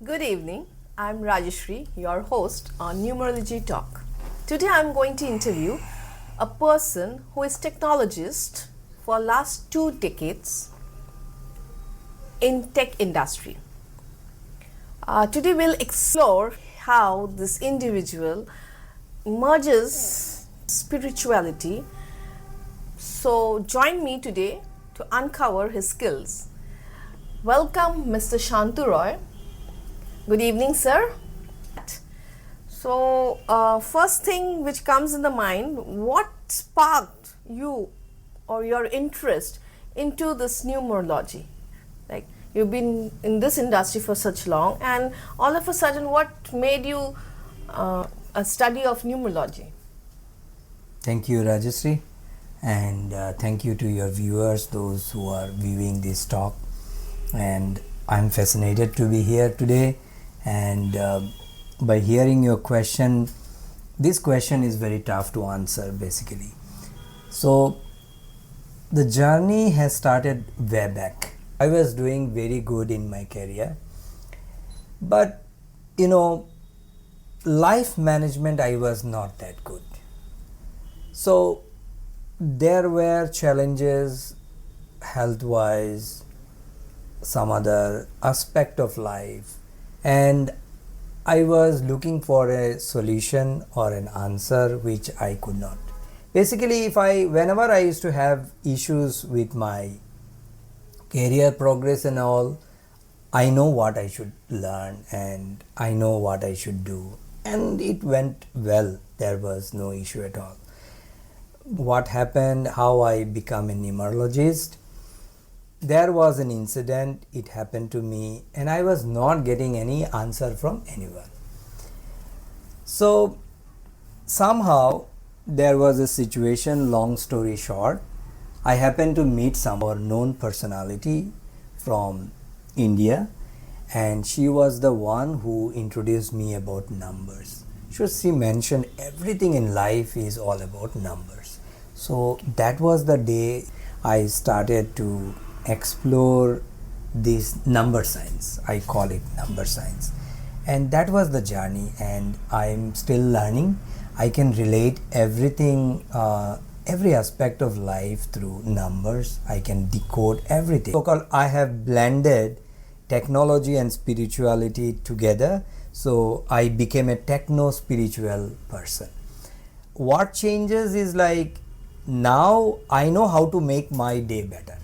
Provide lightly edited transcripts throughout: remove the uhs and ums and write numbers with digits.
Good evening, I'm Rajeshri, your host on Numerology Talk. Today I'm going to interview a person who is technologist for last 2 decades in tech industry. Today we'll explore how this individual merges spirituality. So join me today to uncover his skills. Welcome Mr. Shantu Roy. Good evening, sir. So, first thing which comes in the mind, what sparked you or your interest into this numerology? Like, you've been in this industry for such long, and all of a sudden, what made you a study of numerology? Thank you, Rajeshri, and thank you to your viewers, those who are viewing this talk. And I'm fascinated to be here today. And by hearing your question, this question is very tough to answer basically. So the journey has started way back. I was doing very good in my career, but life management, I was not that good. So there were challenges health wise, some other aspect of life, and I was looking for a solution or an answer which I could not. Basically, whenever I used to have issues with my career progress and all, I know what I should learn and I know what I should do, and it went well. There was no issue at all. What happened, how I became a numerologist? There was an incident, it happened to me, and I was not getting any answer from anyone. So somehow there was a situation, long story short, I happened to meet some known personality from India, and she was the one who introduced me about numbers. She mentioned everything in life is all about numbers. So that was the day I started to explore this number science. I call it number science, and that was the journey, and I'm still learning. I can relate everything, every aspect of life through numbers. I can decode everything. So I have blended technology and spirituality together, so I became a techno spiritual person. What changes is like, now I know how to make my day better.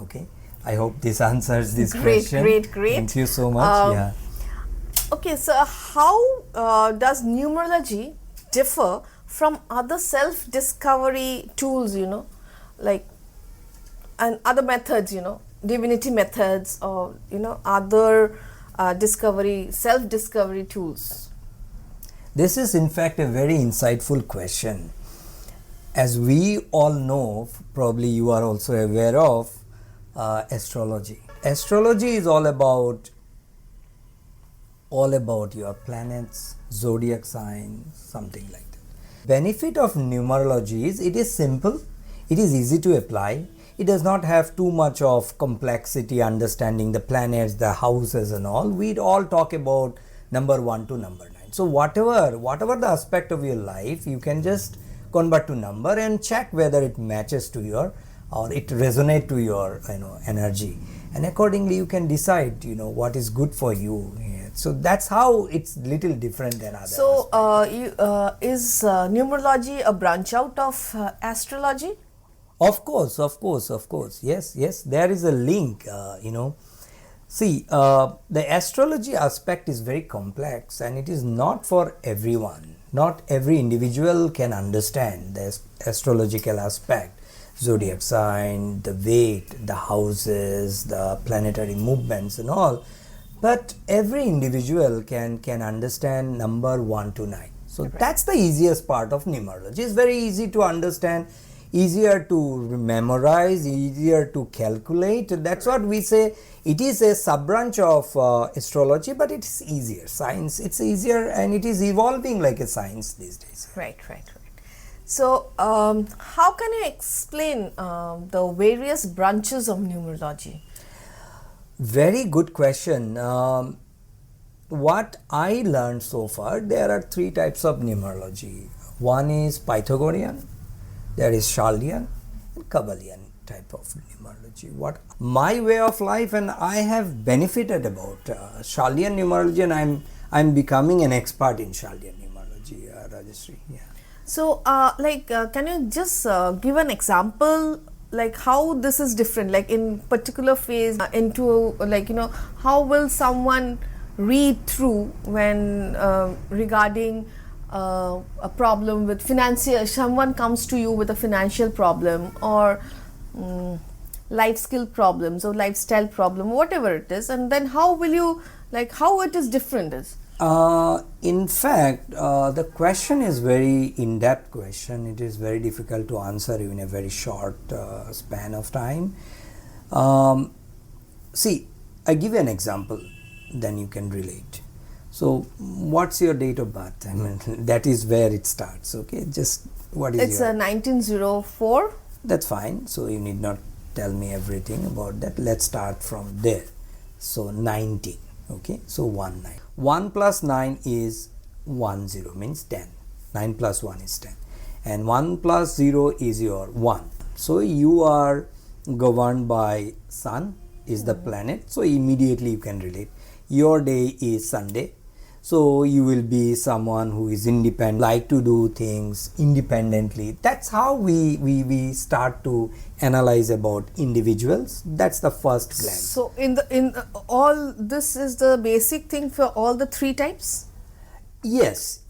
Okay, I hope this answers this question. Great. Thank you so much. Okay, so how does numerology differ from other self-discovery tools, like, and other methods, divinity methods, or, other self-discovery tools? This is in fact a very insightful question. As we all know, probably you are also aware of, astrology. Astrology is all about your planets, zodiac signs, something like that. Benefit of numerology is it is simple, it is easy to apply, it does not have too much of complexity understanding the planets, the houses and all. We all talk about number 1 to number 9. So whatever the aspect of your life, you can just convert to number and check whether it matches to your, or it resonates to your energy, and accordingly you can decide what is good for you. So that's how it's little different than others. So is numerology a branch out of astrology? Of course. Yes, there is a link. See, the astrology aspect is very complex, and it is not for everyone. Not every individual can understand the astrological aspect, zodiac sign, the weight, the houses, the planetary movements and all. But every individual can understand number 1 to 9. So that's the easiest part of numerology. It's very easy to understand, easier to memorize, easier to calculate. That's what we say. It is a sub branch of astrology, but it's easier. Science, it's easier, and it is evolving like a science these days. Right. So, how can you explain the various branches of numerology? Very good question. what I learned so far, there are three types of numerology. One is Pythagorean, there is Chaldean, and Kabbalian type of numerology. What my way of life, and I have benefited about Chaldean numerology, and I'm becoming an expert in Chaldean numerology, Rajeshri. Yeah. So, can you just give an example, like how this is different, like in particular phase into, how will someone read through when regarding a problem with financial, someone comes to you with a financial problem or life skill problems or lifestyle problem, whatever it is, and then how will you, like how it is different is? In fact, the question is very in-depth question. It is very difficult to answer in a very short span of time. See, I give you an example, then you can relate. So, what's your date of birth? I mean, that is where it starts. Okay, just what is it's your? 1904. That's fine. So you need not tell me everything about that. Let's start from there. So 19. Okay, so 1 9. 1 plus 9 is 10, means 10. 9 plus 1 is 10. And 1 plus 0 is your 1. So you are governed by sun is the planet. So immediately you can relate. Your day is Sunday. So you will be someone who is independent, like to do things independently. That's how we start to analyze about individuals. That's the first glance. So in all this is the basic thing for all the three types? Yes.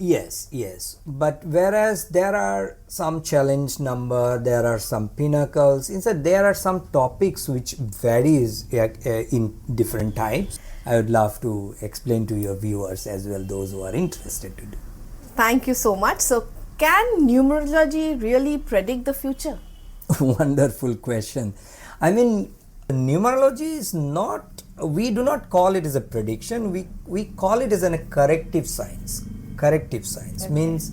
But whereas there are some challenge number, there are some pinnacles. Instead, there are some topics which varies in different types. I would love to explain to your viewers as well, those who are interested to do. Thank you so much. So, can numerology really predict the future? Wonderful question. I mean, numerology is not, we do not call it as a prediction, we call it as a corrective science. Corrective science means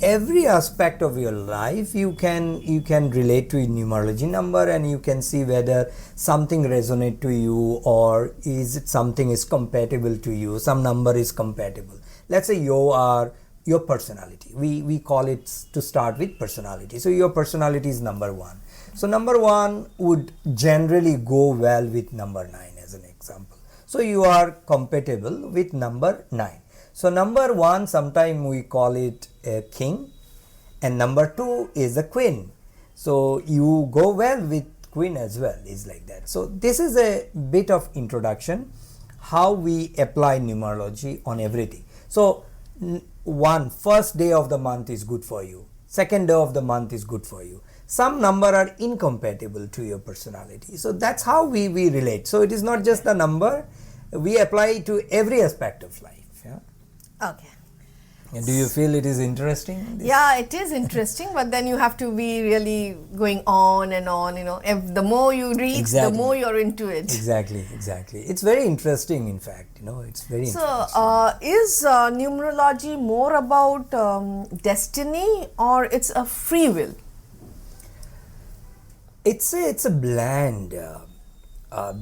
every aspect of your life you can relate to a numerology number, and you can see whether something resonate to you, or is it something is compatible to you, some number is compatible. Let's say you are your personality, we call it to start with personality. So your personality is number 1. So number 1 would generally go well with number 9 as an example. So you are compatible with number 9. So number 1, sometimes we call it a king, and number 2 is a queen. So you go well with queen as well, is like that. So this is a bit of introduction how we apply numerology on everything. So first day of the month is good for you, second day of the month is good for you. Some number are incompatible to your personality. So that's how we relate. So it is not just the number, we apply it to every aspect of life. Yeah. Okay. And do you feel it is interesting? Yeah, it is interesting, but then you have to be really going on and on, if the more you read, Exactly. the more you're into it. Exactly. It's very interesting, in fact, it's very interesting. So, is numerology more about destiny, or it's a free will? It's a blend.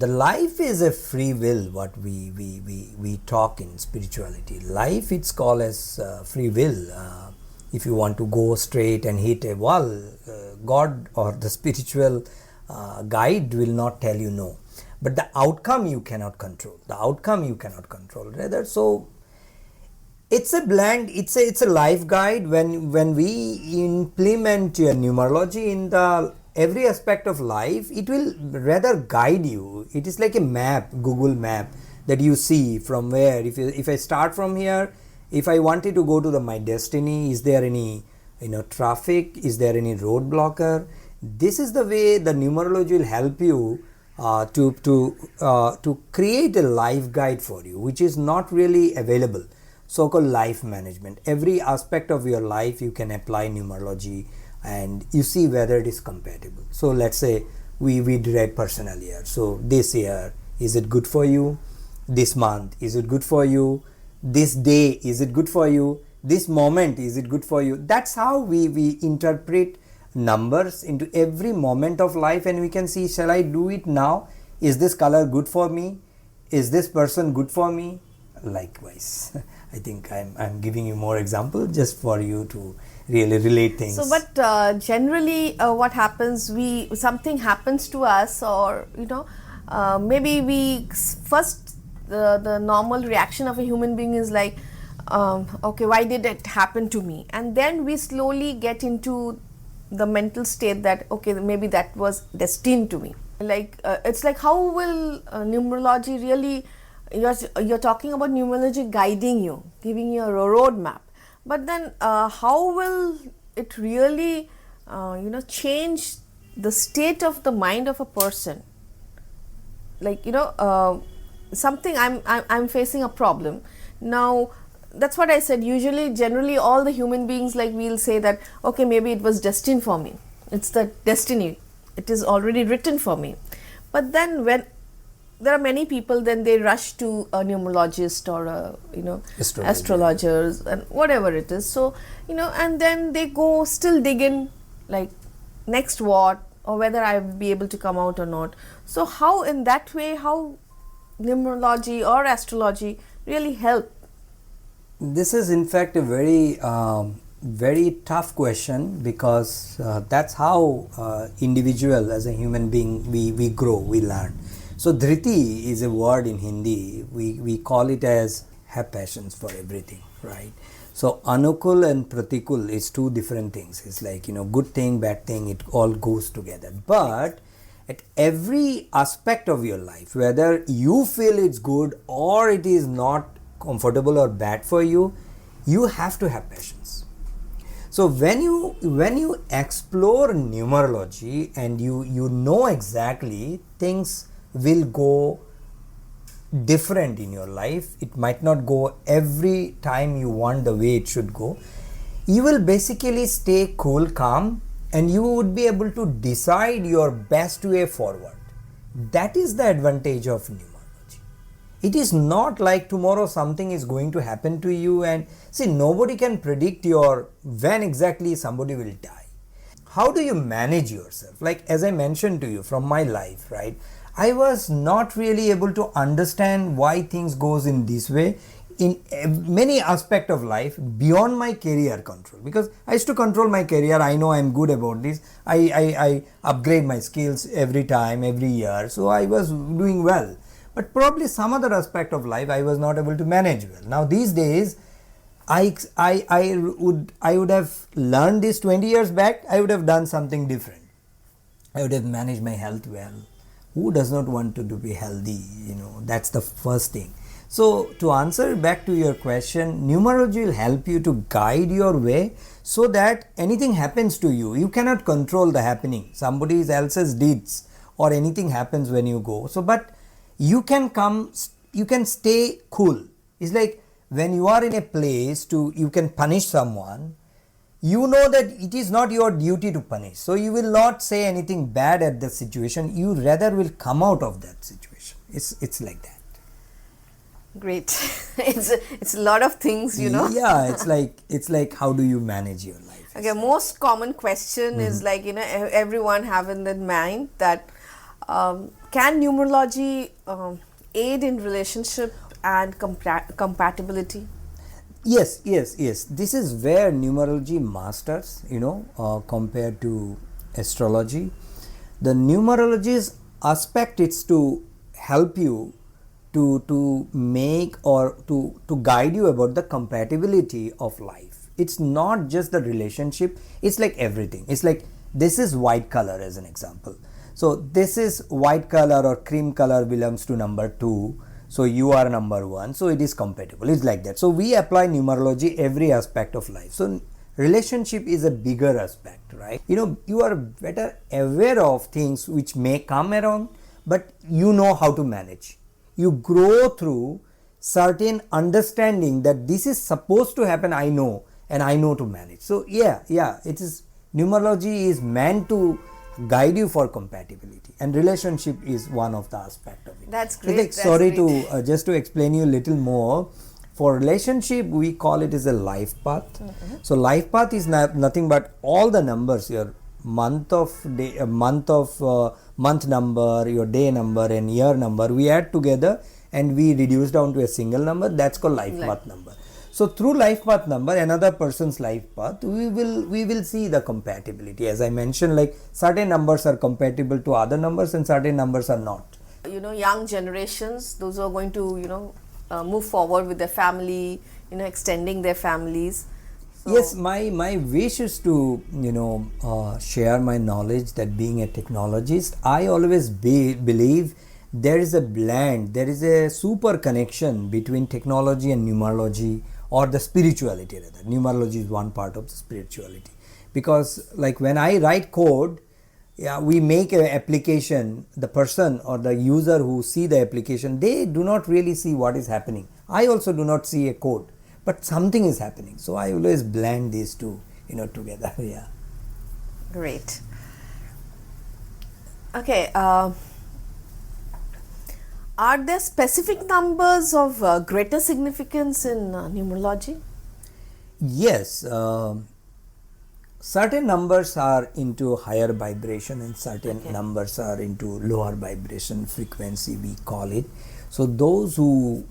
The life is a free will, what we talk in spirituality. Life, it's called as free will. If you want to go straight and hit a wall, God or the spiritual guide will not tell you no. But the outcome you cannot control. Rather, so it's a blend. It's a life guide. When we implement numerology in the every aspect of life, it will rather guide you. It is like a map, Google map, that you see from where, if I start from here, if I wanted to go to my destiny, is there any traffic, is there any road blocker? This is the way the numerology will help you to create a life guide for you, which is not really available, so-called life management. Every aspect of your life you can apply numerology, and you see whether it is compatible. So let's say we read personal year. So this year, is it good for you? This month, is it good for you? This day, is it good for you? This moment, is it good for you? That's how we interpret numbers into every moment of life, and we can see, shall I do it now? Is this color good for me? Is this person good for me? likewise. I think I'm giving you more example just for you to really relate things. So, but generally, what happens? Something happens to us, or maybe first the normal reaction of a human being is like, okay, why did it happen to me? And then we slowly get into the mental state that okay, maybe that was destined to me. Like it's like, how will numerology really? You're talking about numerology guiding you, giving you a roadmap. But then, how will it really, change the state of the mind of a person? Like something I'm facing a problem now. That's what I said. Usually, generally, all the human beings, like, we'll say that okay, maybe it was destined for me. It's the destiny. It is already written for me. But then when there are many people, then they rush to a numerologist or astrologers and whatever it is. So and then they go still dig in, like, next what, or whether I will be able to come out or not. So how, in that way, how numerology or astrology really help? This is in fact a very very tough question, because that's how individual as a human being we grow, we learn. So dhriti is a word in Hindi. We call it as have passions for everything, right? So anukul and pratikul is two different things. It's like, good thing, bad thing, it all goes together. But at every aspect of your life, whether you feel it's good or it is not comfortable or bad for you, you have to have passions. So when you explore numerology and you know exactly things will go different in your life, it might not go every time you want the way it should go, you will basically stay cool, calm, and you would be able to decide your best way forward. That is the advantage of numerology. It is not like tomorrow something is going to happen to you, and see, nobody can predict when exactly somebody will die. How do you manage yourself? Like, as I mentioned to you from my life, right? I was not really able to understand why things goes in this way in many aspects of life beyond my career control, because I used to control my career. I know I'm good about this. I upgrade my skills every time, every year. So I was doing well, but probably some other aspect of life I was not able to manage well. Now these days, I would have learned this 20 years back. I would have done something different. I would have managed my health well. Who does not want to be healthy? That's the first thing. So to answer back to your question, numerology will help you to guide your way so that anything happens to you, you cannot control the happening. Somebody else's deeds or anything happens when you go. So, but you can stay cool. It's like when you are in a place you can punish someone, you know that it is not your duty to punish. So you will not say anything bad at the situation. You rather will come out of that situation. It's like that. Great. It's a lot of things, Yeah, it's like how do you manage your life? Okay, most common question is like, everyone have in their mind that can numerology aid in relationship and compatibility? Yes. This is where numerology masters, compared to astrology. The numerology's aspect is to help you to make or to guide you about the compatibility of life. It's not just the relationship, it's like everything. It's like, this is white color as an example. So this is white color or cream color belongs to number 2. So you are number 1, so it is compatible. It's like that. So we apply numerology every aspect of life. So relationship is a bigger aspect, right? You are better aware of things which may come around, but you know how to manage. You grow through certain understanding that this is supposed to happen, I know, and I know to manage. So yeah, it is, numerology is meant to guide you for compatibility, and relationship is one of the aspect of it. That's great. To just to explain you a little more, for relationship we call it as a life path. So life path is nothing but all the numbers, your month number, your day number and year number, we add together and we reduce down to a single number, that's called life path number. So through life path number, another person's life path, we will see the compatibility. As I mentioned, like certain numbers are compatible to other numbers and certain numbers are not. Young generations, those who are going to, move forward with their family, extending their families. So yes, my wish is to, share my knowledge that being a technologist, I always believe there is a blend, there is a super connection between technology and numerology, or the spirituality rather. Numerology is one part of the spirituality, because like when I write code, we make an application, the person or the user who see the application, they do not really see what is happening. I also do not see a code, but something is happening. So I always blend these two, together. Yeah. Great. Okay. Are there specific numbers of greater significance in numerology? Yes. Certain numbers are into higher vibration and certain numbers are into lower vibration frequency, we call it. So those who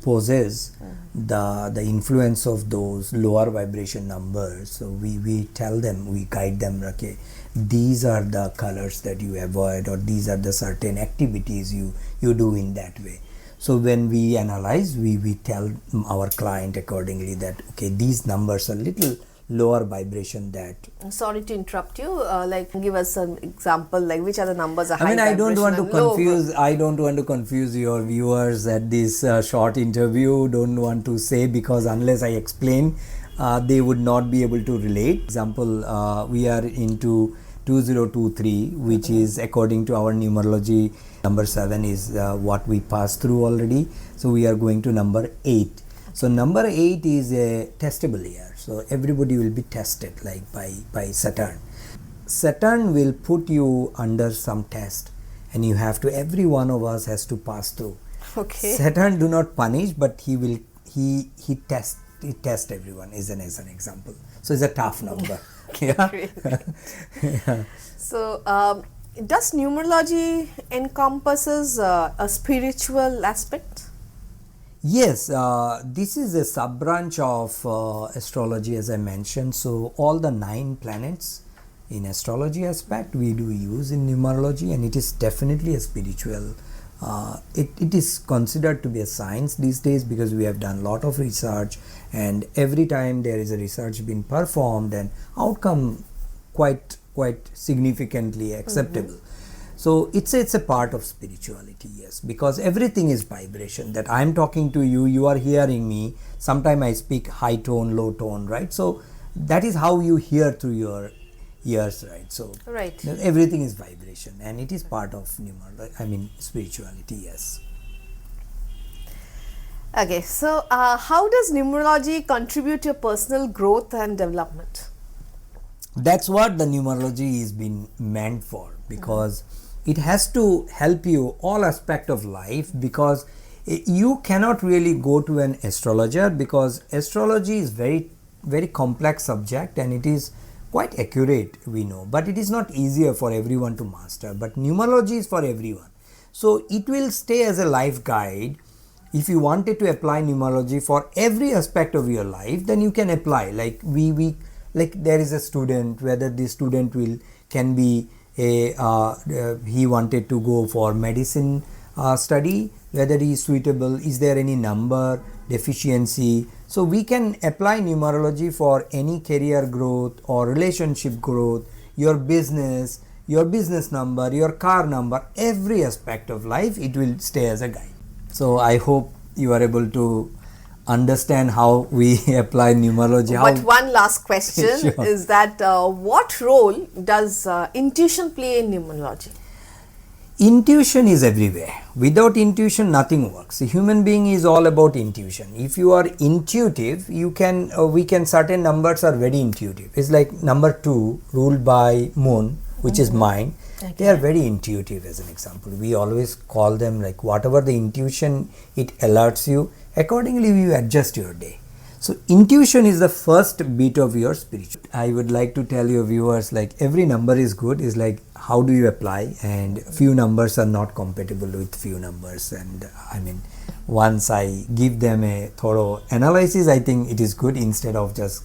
possess the influence of those lower vibration numbers, so we tell them, we guide them, okay, these are the colors that you avoid, or these are the certain activities you do in that way. So when we analyze, we tell our client accordingly that, okay, these numbers are little lower vibration. That sorry to interrupt you, like give us an example, like which are the numbers are high I vibration don't want to and low? I don't want to confuse your viewers at this short interview. Don't want to say, because unless I explain, they would not be able to relate. Example, we are into 2023, which is according to our numerology, number 7 is what we passed through already. So we are going to number 8. So number 8 is a testable year. So everybody will be tested, like by Saturn. Saturn will put you under some test, and you have to, every one of us has to pass through. Okay. Saturn do not punish, but he test everyone, as an example. So it's a tough number. Yeah. Yeah. So does numerology encompasses a spiritual aspect? Yes, this is a sub branch of astrology, as I mentioned. So all the 9 planets in astrology aspect we do use in numerology, and it is definitely a spiritual. It is considered to be a science these days, because we have done a lot of research, and every time there is a research being performed, and outcome quite significantly acceptable. So it's a part of spirituality, yes, because everything is vibration. That I'm talking to you, you are hearing me. Sometimes I speak high tone, low tone, right? So that is how you hear through your ears, right? So everything is vibration, and it is part of spirituality, yes. Okay, so how does numerology contribute to your personal growth and development? That's what the numerology is been meant for, because it has to help you all aspect of life, because you cannot really go to an astrologer, because astrology is very complex subject, and it is quite accurate, we know, but it is not easier for everyone to master. But numerology is for everyone, so it will stay as a life guide. If you wanted to apply numerology for every aspect of your life, then you can apply. Like we like there is a student, whether the student can be he wanted to go for medicine study, whether he is suitable, is there any number deficiency. So we can apply numerology for any career growth or relationship growth, your business number, your car number, every aspect of life, it will stay as a guide. So I hope you are able to understand how we apply numerology. But one last question sure. is that what role does intuition play in numerology? Intuition is everywhere. Without intuition, nothing works. A human being is all about intuition. If you are intuitive, you can certain numbers are very intuitive. It's like number 2 ruled by moon, which is mind. Okay. They are very intuitive, as an example. We always call them like whatever the intuition it alerts you, accordingly you adjust your day. So intuition is the first beat of your spiritual. I would like to tell your viewers, like, every number is good, is like how do you apply, and few numbers are not compatible with few numbers, and I mean, once I give them a thorough analysis, I think it is good, instead of just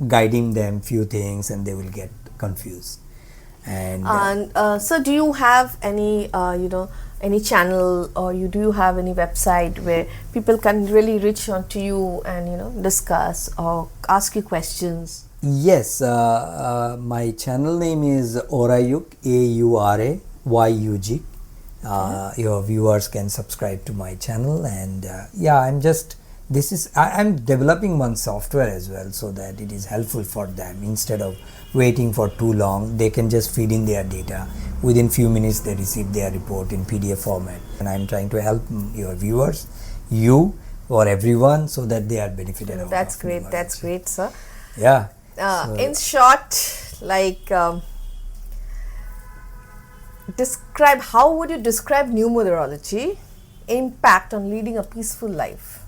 guiding them few things and they will get confused. And so do you have any any channel, or do you have any website where people can really reach out to you and discuss or ask you questions? yes, my channel name is Aurayug, Aurayug. Your viewers can subscribe to my channel, and I'm developing one software as well, so that it is helpful for them. Instead of waiting for too long, they can just feed in their data. Within few minutes they receive their report in PDF format, and I'm trying to help your viewers, you or everyone, so that they are benefited. That's great. That's great, sir. Yeah. In short, like, how would you describe numerology impact on leading a peaceful life?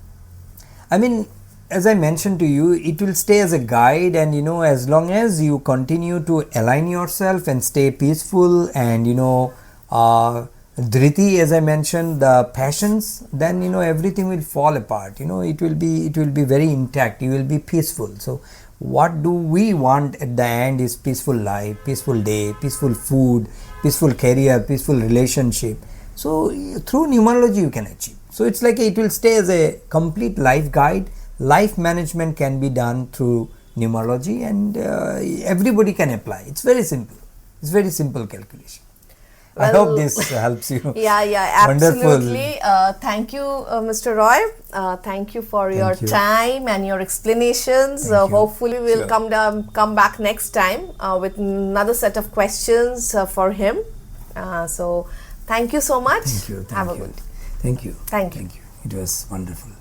I mean, as I mentioned to you, it will stay as a guide, and as long as you continue to align yourself and stay peaceful, and dhriti, as I mentioned, the passions, then everything will fall apart. It will be very intact. You will be peaceful. So what do we want at the end is peaceful life, peaceful day, peaceful food, peaceful career, peaceful relationship. So through numerology you can achieve. So it's like it will stay as a complete life guide. Life management can be done through numerology, and everybody can apply. It's very simple. It's very simple calculation. Well, I hope this helps you. Yeah, absolutely. Wonderful. Thank you, Mr. Roy. Thank you for your time and your explanations. Hopefully, we'll come back next time with another set of questions for him. So, thank you so much. Thank you. Have a good day. Thank you. Thank you. It was wonderful.